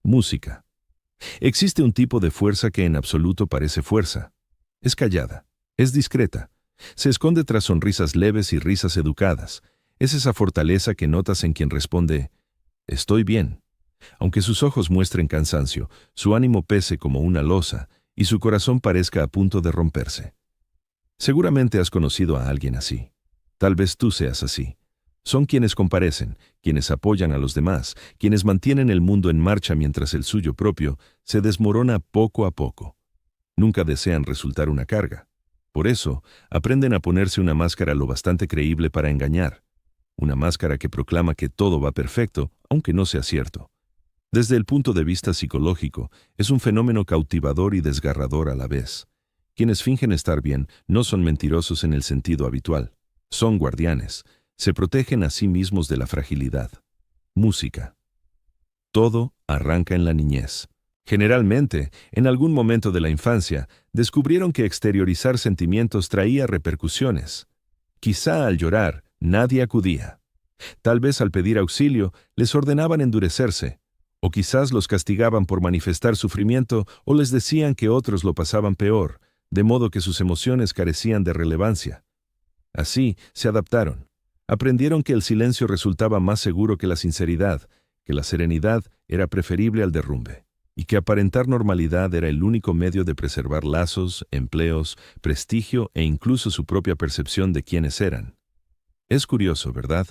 Música. Existe un tipo de fuerza que en absoluto parece fuerza. Es callada, es discreta, se esconde tras sonrisas leves y risas educadas. Es esa fortaleza que notas en quien responde, estoy bien. Aunque sus ojos muestren cansancio, su ánimo pese como una losa y su corazón parezca a punto de romperse. Seguramente has conocido a alguien así. Tal vez tú seas así. Son quienes comparecen, quienes apoyan a los demás, quienes mantienen el mundo en marcha mientras el suyo propio se desmorona poco a poco. Nunca desean resultar una carga. Por eso, aprenden a ponerse una máscara lo bastante creíble para engañar. Una máscara que proclama que todo va perfecto, aunque no sea cierto. Desde el punto de vista psicológico, es un fenómeno cautivador y desgarrador a la vez. Quienes fingen estar bien no son mentirosos en el sentido habitual. Son guardianes. Se protegen a sí mismos de la fragilidad. Música. Todo arranca en la niñez. Generalmente, en algún momento de la infancia, descubrieron que exteriorizar sentimientos traía repercusiones. Quizá al llorar, nadie acudía. Tal vez al pedir auxilio, les ordenaban endurecerse, o quizás los castigaban por manifestar sufrimiento o les decían que otros lo pasaban peor, de modo que sus emociones carecían de relevancia. Así, se adaptaron. Aprendieron que el silencio resultaba más seguro que la sinceridad, que la serenidad era preferible al derrumbe, y que aparentar normalidad era el único medio de preservar lazos, empleos, prestigio e incluso su propia percepción de quiénes eran. Es curioso, ¿verdad?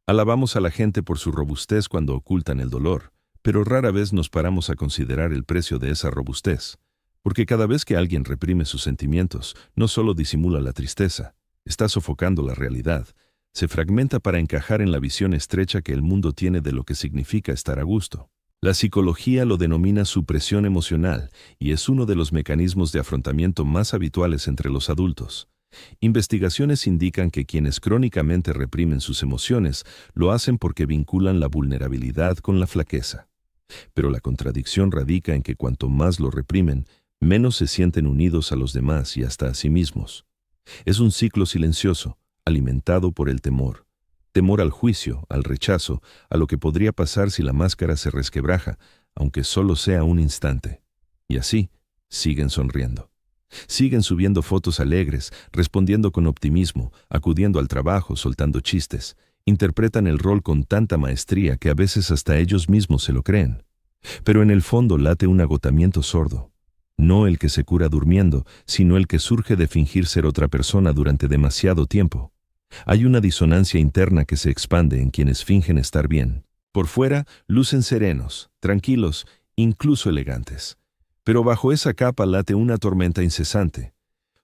Alabamos a la gente por su robustez cuando ocultan el dolor, pero rara vez nos paramos a considerar el precio de esa robustez, porque cada vez que alguien reprime sus sentimientos, no solo disimula la tristeza, está sofocando la realidad, se fragmenta para encajar en la visión estrecha que el mundo tiene de lo que significa estar a gusto. La psicología lo denomina supresión emocional y es uno de los mecanismos de afrontamiento más habituales entre los adultos. Investigaciones indican que quienes crónicamente reprimen sus emociones lo hacen porque vinculan la vulnerabilidad con la flaqueza. Pero la contradicción radica en que cuanto más lo reprimen, menos se sienten unidos a los demás y hasta a sí mismos. Es un ciclo silencioso, alimentado por el temor. Temor al juicio, al rechazo, a lo que podría pasar si la máscara se resquebraja, aunque solo sea un instante. Y así, siguen sonriendo. Siguen subiendo fotos alegres, respondiendo con optimismo, acudiendo al trabajo, soltando chistes. Interpretan el rol con tanta maestría que a veces hasta ellos mismos se lo creen. Pero en el fondo late un agotamiento sordo. No el que se cura durmiendo, sino el que surge de fingir ser otra persona durante demasiado tiempo. Hay una disonancia interna que se expande en quienes fingen estar bien. Por fuera, lucen serenos, tranquilos, incluso elegantes. Pero bajo esa capa late una tormenta incesante.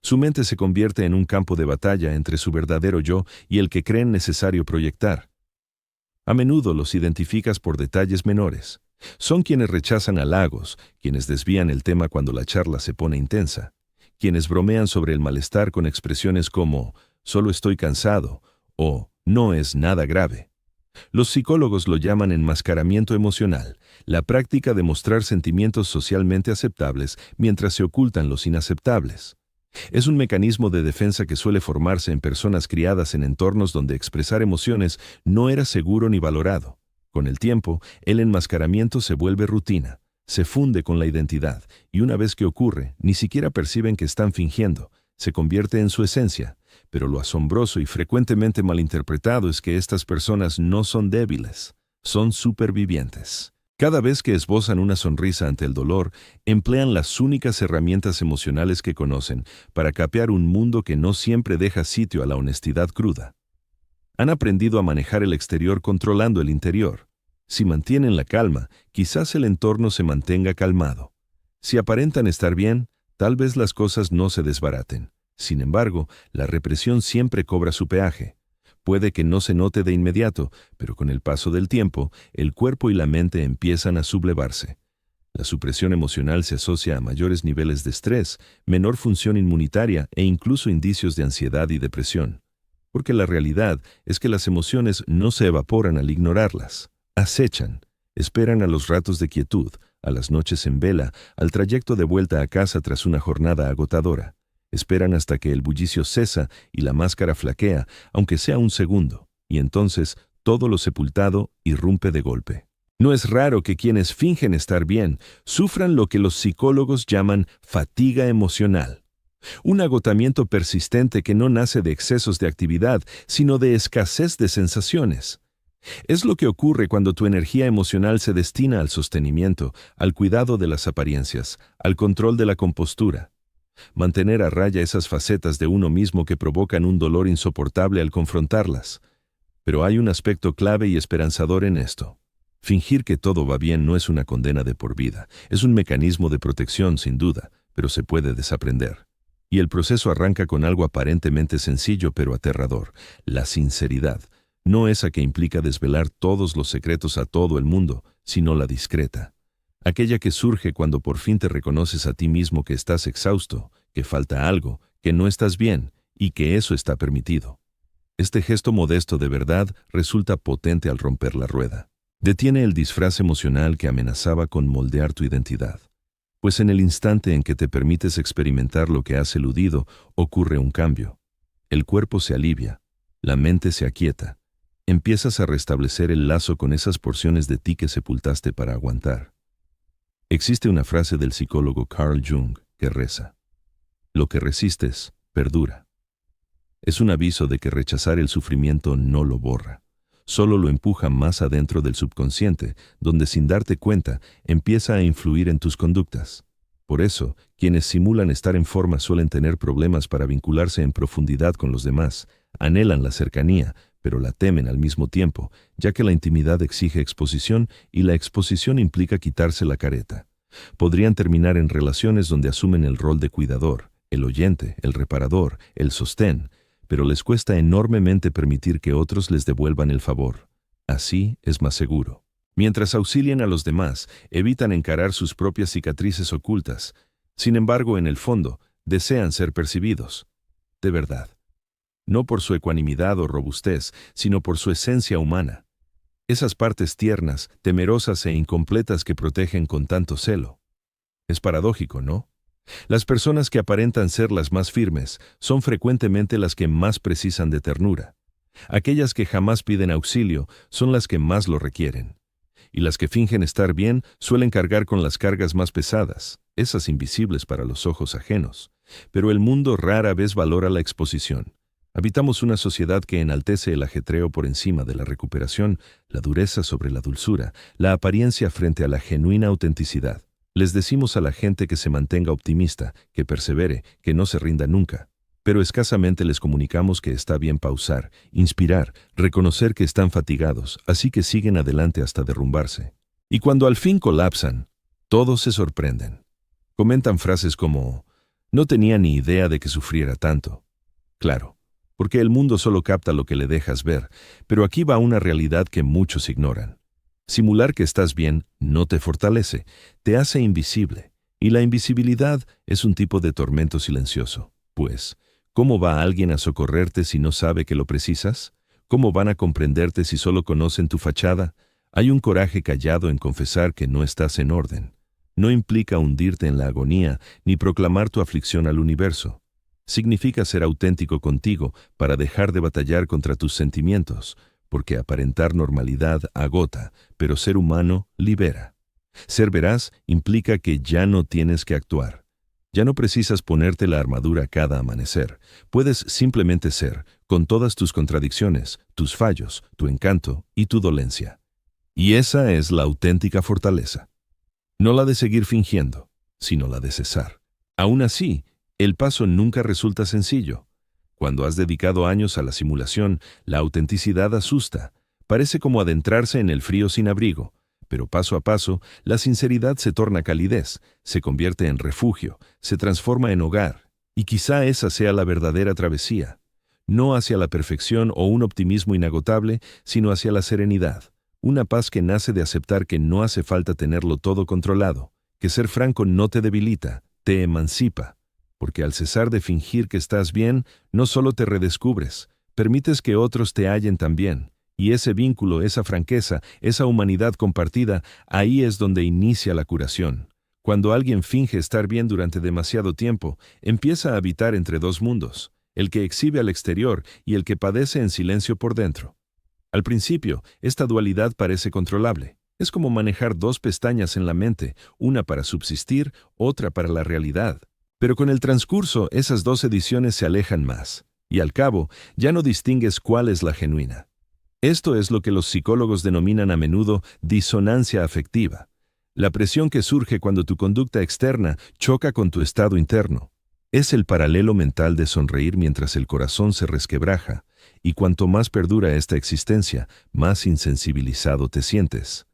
Su mente se convierte en un campo de batalla entre su verdadero yo y el que creen necesario proyectar. A menudo los identificas por detalles menores. Son quienes rechazan halagos, quienes desvían el tema cuando la charla se pone intensa, quienes bromean sobre el malestar con expresiones como «solo estoy cansado» o «no es nada grave». Los psicólogos lo llaman enmascaramiento emocional, la práctica de mostrar sentimientos socialmente aceptables mientras se ocultan los inaceptables. Es un mecanismo de defensa que suele formarse en personas criadas en entornos donde expresar emociones no era seguro ni valorado. Con el tiempo, el enmascaramiento se vuelve rutina, se funde con la identidad, y una vez que ocurre, ni siquiera perciben que están fingiendo, se convierte en su esencia. Pero lo asombroso y frecuentemente malinterpretado es que estas personas no son débiles, son supervivientes. Cada vez que esbozan una sonrisa ante el dolor, emplean las únicas herramientas emocionales que conocen para capear un mundo que no siempre deja sitio a la honestidad cruda. Han aprendido a manejar el exterior controlando el interior. Si mantienen la calma, quizás el entorno se mantenga calmado. Si aparentan estar bien, tal vez las cosas no se desbaraten. Sin embargo, la represión siempre cobra su peaje. Puede que no se note de inmediato, pero con el paso del tiempo, el cuerpo y la mente empiezan a sublevarse. La supresión emocional se asocia a mayores niveles de estrés, menor función inmunitaria e incluso indicios de ansiedad y depresión. Porque la realidad es que las emociones no se evaporan al ignorarlas. Acechan, esperan a los ratos de quietud, a las noches en vela, al trayecto de vuelta a casa tras una jornada agotadora. Esperan hasta que el bullicio cesa y la máscara flaquea, aunque sea un segundo, y entonces todo lo sepultado irrumpe de golpe. No es raro que quienes fingen estar bien sufran lo que los psicólogos llaman fatiga emocional, un agotamiento persistente que no nace de excesos de actividad, sino de escasez de sensaciones. Es lo que ocurre cuando tu energía emocional se destina al sostenimiento, al cuidado de las apariencias, al control de la compostura. Mantener a raya esas facetas de uno mismo que provocan un dolor insoportable al confrontarlas. Pero hay un aspecto clave y esperanzador en esto. Fingir que todo va bien no es una condena de por vida, es un mecanismo de protección sin duda, pero se puede desaprender. Y el proceso arranca con algo aparentemente sencillo pero aterrador, la sinceridad. No esa que implica desvelar todos los secretos a todo el mundo, sino la discreta. Aquella que surge cuando por fin te reconoces a ti mismo que estás exhausto, que falta algo, que no estás bien y que eso está permitido. Este gesto modesto de verdad resulta potente al romper la rueda. Detiene el disfraz emocional que amenazaba con moldear tu identidad. Pues en el instante en que te permites experimentar lo que has eludido, ocurre un cambio. El cuerpo se alivia, la mente se aquieta. Empiezas a restablecer el lazo con esas porciones de ti que sepultaste para aguantar. Existe una frase del psicólogo Carl Jung que reza: lo que resistes, perdura. Es un aviso de que rechazar el sufrimiento no lo borra. Solo lo empuja más adentro del subconsciente, donde sin darte cuenta empieza a influir en tus conductas. Por eso, quienes simulan estar en forma suelen tener problemas para vincularse en profundidad con los demás, anhelan la cercanía, pero la temen al mismo tiempo, ya que la intimidad exige exposición y la exposición implica quitarse la careta. Podrían terminar en relaciones donde asumen el rol de cuidador, el oyente, el reparador, el sostén, pero les cuesta enormemente permitir que otros les devuelvan el favor. Así es más seguro. Mientras auxilian a los demás, evitan encarar sus propias cicatrices ocultas. Sin embargo, en el fondo, desean ser percibidos. De verdad. No por su ecuanimidad o robustez, sino por su esencia humana. Esas partes tiernas, temerosas e incompletas que protegen con tanto celo. Es paradójico, ¿no? Las personas que aparentan ser las más firmes son frecuentemente las que más precisan de ternura. Aquellas que jamás piden auxilio son las que más lo requieren. Y las que fingen estar bien suelen cargar con las cargas más pesadas, esas invisibles para los ojos ajenos. Pero el mundo rara vez valora la exposición. Habitamos una sociedad que enaltece el ajetreo por encima de la recuperación, la dureza sobre la dulzura, la apariencia frente a la genuina autenticidad. Les decimos a la gente que se mantenga optimista, que persevere, que no se rinda nunca. Pero escasamente les comunicamos que está bien pausar, inspirar, reconocer que están fatigados, así que siguen adelante hasta derrumbarse. Y cuando al fin colapsan, todos se sorprenden. Comentan frases como: no tenía ni idea de que sufriera tanto. Claro, porque el mundo solo capta lo que le dejas ver, pero aquí va una realidad que muchos ignoran. Simular que estás bien no te fortalece, te hace invisible, y la invisibilidad es un tipo de tormento silencioso. Pues, ¿cómo va alguien a socorrerte si no sabe que lo precisas? ¿Cómo van a comprenderte si solo conocen tu fachada? Hay un coraje callado en confesar que no estás en orden. No implica hundirte en la agonía ni proclamar tu aflicción al universo. Significa ser auténtico contigo para dejar de batallar contra tus sentimientos, porque aparentar normalidad agota, pero ser humano libera. Ser veraz implica que ya no tienes que actuar. Ya no precisas ponerte la armadura cada amanecer. Puedes simplemente ser, con todas tus contradicciones, tus fallos, tu encanto y tu dolencia. Y esa es la auténtica fortaleza. No la de seguir fingiendo, sino la de cesar. Aún así, el paso nunca resulta sencillo. Cuando has dedicado años a la simulación, la autenticidad asusta. Parece como adentrarse en el frío sin abrigo. Pero paso a paso, la sinceridad se torna calidez, se convierte en refugio, se transforma en hogar. Y quizá esa sea la verdadera travesía. No hacia la perfección o un optimismo inagotable, sino hacia la serenidad. Una paz que nace de aceptar que no hace falta tenerlo todo controlado, que ser franco no te debilita, te emancipa. Porque al cesar de fingir que estás bien, no solo te redescubres, permites que otros te hallen también. Y ese vínculo, esa franqueza, esa humanidad compartida, ahí es donde inicia la curación. Cuando alguien finge estar bien durante demasiado tiempo, empieza a habitar entre dos mundos, el que exhibe al exterior y el que padece en silencio por dentro. Al principio, esta dualidad parece controlable. Es como manejar dos pestañas en la mente, una para subsistir, otra para la realidad. Pero con el transcurso, esas dos ediciones se alejan más, y al cabo, ya no distingues cuál es la genuina. Esto es lo que los psicólogos denominan a menudo disonancia afectiva, la presión que surge cuando tu conducta externa choca con tu estado interno. Es el paralelo mental de sonreír mientras el corazón se resquebraja, y cuanto más perdura esta existencia, más insensibilizado te sientes.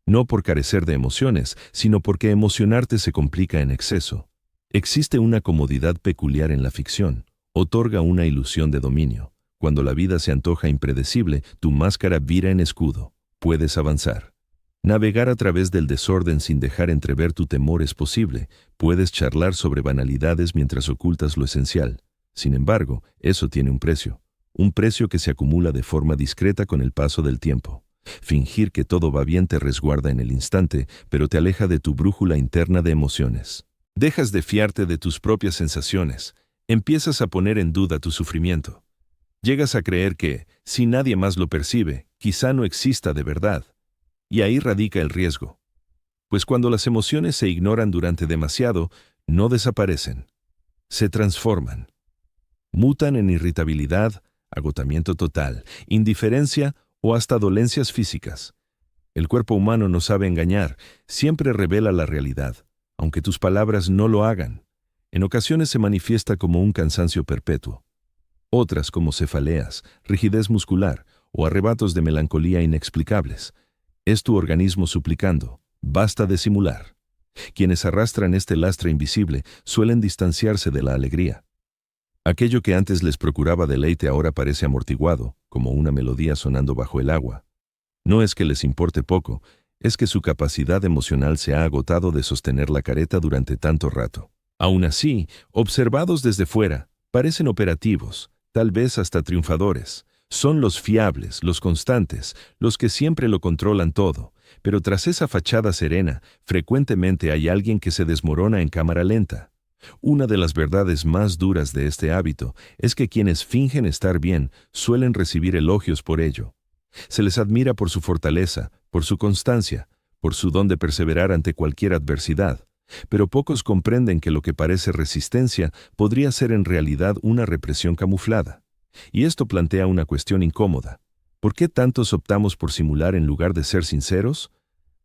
No por carecer de emociones, sino porque emocionarte se complica en exceso. Existe una comodidad peculiar en la ficción, otorga una ilusión de dominio. Cuando la vida se antoja impredecible, tu máscara vira en escudo. Puedes avanzar. Navegar a través del desorden sin dejar entrever tu temor es posible. Puedes charlar sobre banalidades mientras ocultas lo esencial. Sin embargo, eso tiene un precio que se acumula de forma discreta con el paso del tiempo. Fingir que todo va bien te resguarda en el instante, pero te aleja de tu brújula interna de emociones. Dejas de fiarte de tus propias sensaciones. Empiezas a poner en duda tu sufrimiento. Llegas a creer que, si nadie más lo percibe, quizá no exista de verdad. Y ahí radica el riesgo. Pues cuando las emociones se ignoran durante demasiado, no desaparecen. Se transforman. Mutan en irritabilidad, agotamiento total, indiferencia o hasta dolencias físicas. El cuerpo humano no sabe engañar, siempre revela la realidad, aunque tus palabras no lo hagan. En ocasiones se manifiesta como un cansancio perpetuo. Otras como cefaleas, rigidez muscular o arrebatos de melancolía inexplicables. Es tu organismo suplicando, basta de simular. Quienes arrastran este lastre invisible suelen distanciarse de la alegría. Aquello que antes les procuraba deleite ahora parece amortiguado, como una melodía sonando bajo el agua. No es que les importe poco, es que su capacidad emocional se ha agotado de sostener la careta durante tanto rato. Aún así, observados desde fuera, parecen operativos, tal vez hasta triunfadores. Son los fiables, los constantes, los que siempre lo controlan todo, pero tras esa fachada serena, frecuentemente hay alguien que se desmorona en cámara lenta. Una de las verdades más duras de este hábito es que quienes fingen estar bien suelen recibir elogios por ello. Se les admira por su fortaleza, por su constancia, por su don de perseverar ante cualquier adversidad, pero pocos comprenden que lo que parece resistencia podría ser en realidad una represión camuflada. Y esto plantea una cuestión incómoda. ¿Por qué tantos optamos por simular en lugar de ser sinceros?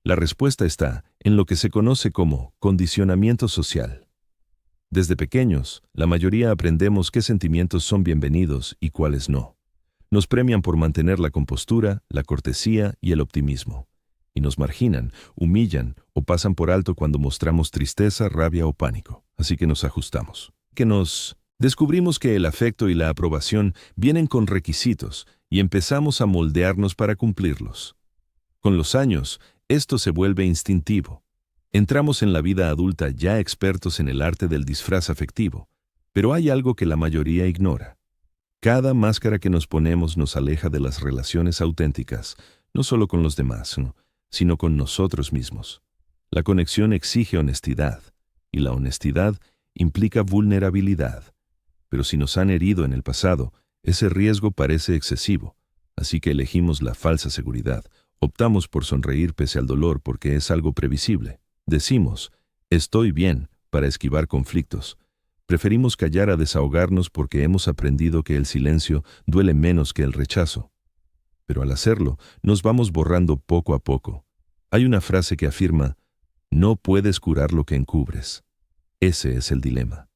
La respuesta está en lo que se conoce como condicionamiento social. Desde pequeños, la mayoría aprendemos qué sentimientos son bienvenidos y cuáles no. Nos premian por mantener la compostura, la cortesía y el optimismo. Y nos marginan, humillan o pasan por alto cuando mostramos tristeza, rabia o pánico. Así que nos ajustamos. Descubrimos que el afecto y la aprobación vienen con requisitos y empezamos a moldearnos para cumplirlos. Con los años, esto se vuelve instintivo. Entramos en la vida adulta ya expertos en el arte del disfraz afectivo, pero hay algo que la mayoría ignora. Cada máscara que nos ponemos nos aleja de las relaciones auténticas, no solo con los demás, sino con nosotros mismos. La conexión exige honestidad, y la honestidad implica vulnerabilidad. Pero si nos han herido en el pasado, ese riesgo parece excesivo, así que elegimos la falsa seguridad. Optamos por sonreír pese al dolor porque es algo previsible. Decimos, estoy bien, para esquivar conflictos. Preferimos callar a desahogarnos porque hemos aprendido que el silencio duele menos que el rechazo. Pero al hacerlo, nos vamos borrando poco a poco. Hay una frase que afirma, no puedes curar lo que encubres. Ese es el dilema.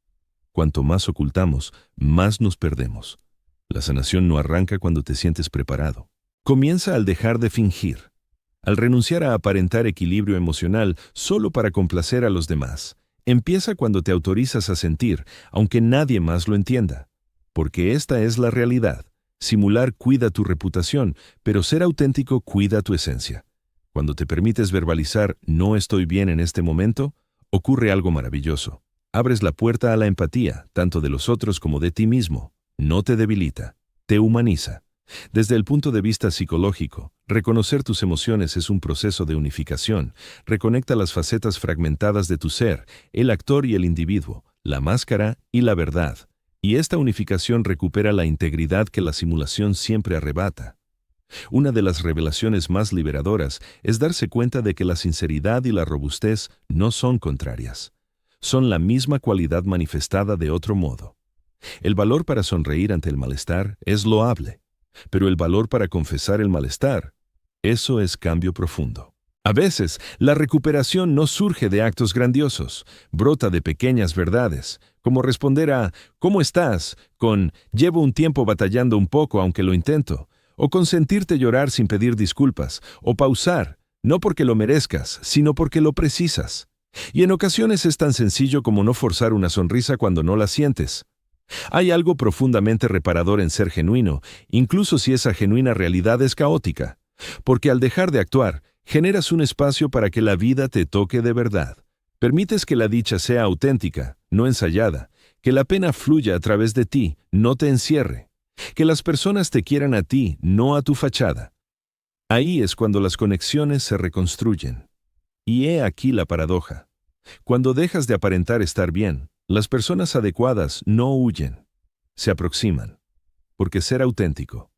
Cuanto más ocultamos, más nos perdemos. La sanación no arranca cuando te sientes preparado. Comienza al dejar de fingir, al renunciar a aparentar equilibrio emocional solo para complacer a los demás. Empieza cuando te autorizas a sentir, aunque nadie más lo entienda. Porque esta es la realidad. Simular cuida tu reputación, pero ser auténtico cuida tu esencia. Cuando te permites verbalizar «no estoy bien en este momento», ocurre algo maravilloso. Abres la puerta a la empatía, tanto de los otros como de ti mismo. No te debilita, te humaniza. Desde el punto de vista psicológico, reconocer tus emociones es un proceso de unificación. Reconecta las facetas fragmentadas de tu ser, el actor y el individuo, la máscara y la verdad. Y esta unificación recupera la integridad que la simulación siempre arrebata. Una de las revelaciones más liberadoras es darse cuenta de que la sinceridad y la robustez no son contrarias. Son la misma cualidad manifestada de otro modo. El valor para sonreír ante el malestar es loable, pero el valor para confesar el malestar, eso es cambio profundo. A veces, la recuperación no surge de actos grandiosos, brota de pequeñas verdades, como responder a ¿cómo estás? Con llevo un tiempo batallando un poco aunque lo intento, o consentirte llorar sin pedir disculpas, o pausar, no porque lo merezcas, sino porque lo precisas. Y en ocasiones es tan sencillo como no forzar una sonrisa cuando no la sientes. Hay algo profundamente reparador en ser genuino, incluso si esa genuina realidad es caótica, porque al dejar de actuar, generas un espacio para que la vida te toque de verdad. Permites que la dicha sea auténtica, no ensayada, que la pena fluya a través de ti, no te encierre, que las personas te quieran a ti, no a tu fachada. Ahí es cuando las conexiones se reconstruyen. Y he aquí la paradoja. Cuando dejas de aparentar estar bien, las personas adecuadas no huyen, se aproximan, porque ser auténtico.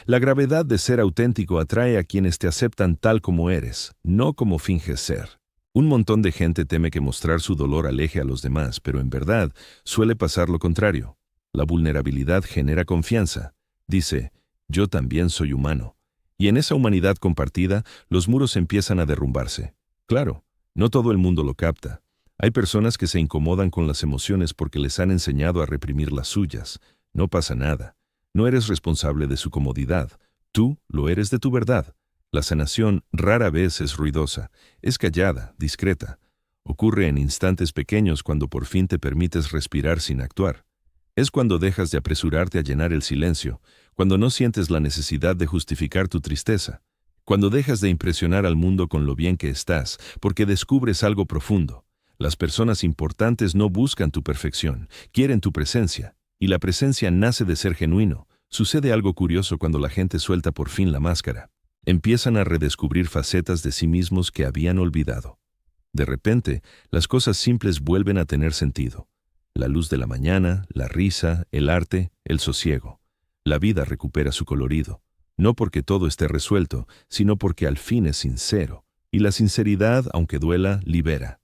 La gravedad de ser auténtico atrae a quienes te aceptan tal como eres, no como finges ser. Un montón de gente teme que mostrar su dolor aleje a los demás, pero en verdad suele pasar lo contrario. La vulnerabilidad genera confianza. Dice, yo también soy humano. Y en esa humanidad compartida, los muros empiezan a derrumbarse. Claro, no todo el mundo lo capta. Hay personas que se incomodan con las emociones porque les han enseñado a reprimir las suyas. No pasa nada. No eres responsable de su comodidad. Tú lo eres de tu verdad. La sanación rara vez es ruidosa. Es callada, discreta. Ocurre en instantes pequeños cuando por fin te permites respirar sin actuar. Es cuando dejas de apresurarte a llenar el silencio, cuando no sientes la necesidad de justificar tu tristeza, cuando dejas de impresionar al mundo con lo bien que estás, porque descubres algo profundo. Las personas importantes no buscan tu perfección, quieren tu presencia, y la presencia nace de ser genuino. Sucede algo curioso cuando la gente suelta por fin la máscara. Empiezan a redescubrir facetas de sí mismos que habían olvidado. De repente, las cosas simples vuelven a tener sentido. La luz de la mañana, la risa, el arte, el sosiego. La vida recupera su colorido, no porque todo esté resuelto, sino porque al fin es sincero, y la sinceridad, aunque duela, libera.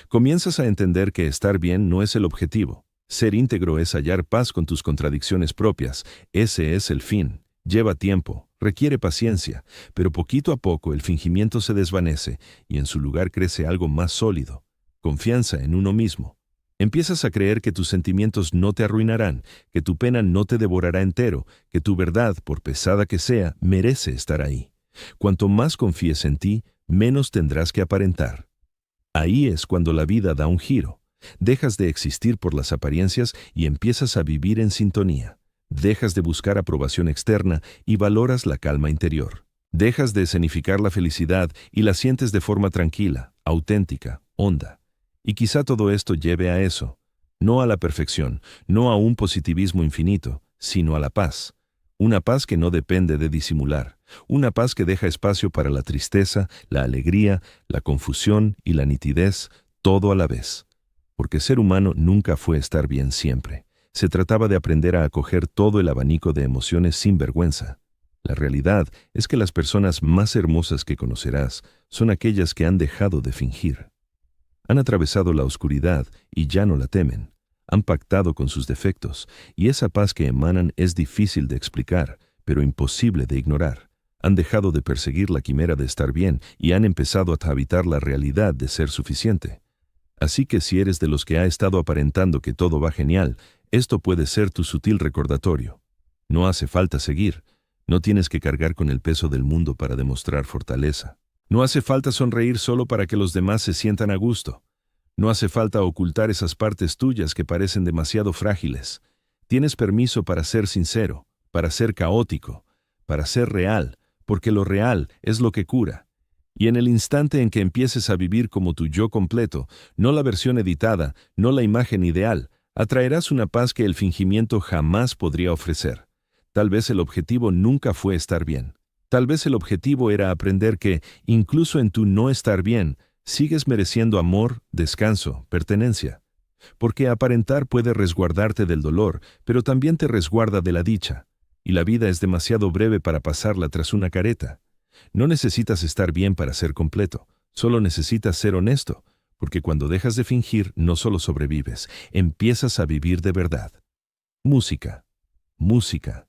Comienzas a entender que estar bien no es el objetivo. Ser íntegro es hallar paz con tus contradicciones propias. Ese es el fin. Lleva tiempo, requiere paciencia, pero poquito a poco el fingimiento se desvanece y en su lugar crece algo más sólido. Confianza en uno mismo. Empiezas a creer que tus sentimientos no te arruinarán, que tu pena no te devorará entero, que tu verdad, por pesada que sea, merece estar ahí. Cuanto más confíes en ti, menos tendrás que aparentar. Ahí es cuando la vida da un giro. Dejas de existir por las apariencias y empiezas a vivir en sintonía. Dejas de buscar aprobación externa y valoras la calma interior. Dejas de escenificar la felicidad y la sientes de forma tranquila, auténtica, honda. Y quizá todo esto lleve a eso, no a la perfección, no a un positivismo infinito, sino a la paz. Una paz que no depende de disimular, una paz que deja espacio para la tristeza, la alegría, la confusión y la nitidez, todo a la vez. Porque ser humano nunca fue estar bien siempre. Se trataba de aprender a acoger todo el abanico de emociones sin vergüenza. La realidad es que las personas más hermosas que conocerás son aquellas que han dejado de fingir. Han atravesado la oscuridad y ya no la temen. Han pactado con sus defectos, y esa paz que emanan es difícil de explicar, pero imposible de ignorar. Han dejado de perseguir la quimera de estar bien y han empezado a habitar la realidad de ser suficiente. Así que si eres de los que ha estado aparentando que todo va genial, esto puede ser tu sutil recordatorio. No hace falta seguir. No tienes que cargar con el peso del mundo para demostrar fortaleza. No hace falta sonreír solo para que los demás se sientan a gusto. No hace falta ocultar esas partes tuyas que parecen demasiado frágiles. Tienes permiso para ser sincero, para ser caótico, para ser real, porque lo real es lo que cura. Y en el instante en que empieces a vivir como tu yo completo, no la versión editada, no la imagen ideal, atraerás una paz que el fingimiento jamás podría ofrecer. Tal vez el objetivo nunca fue estar bien. Tal vez el objetivo era aprender que, incluso en tu no estar bien, sigues mereciendo amor, descanso, pertenencia. Porque aparentar puede resguardarte del dolor, pero también te resguarda de la dicha. y la vida es demasiado breve para pasarla tras una careta. No necesitas estar bien para ser completo, solo necesitas ser honesto, porque cuando dejas de fingir no solo sobrevives, empiezas a vivir de verdad. Música, música.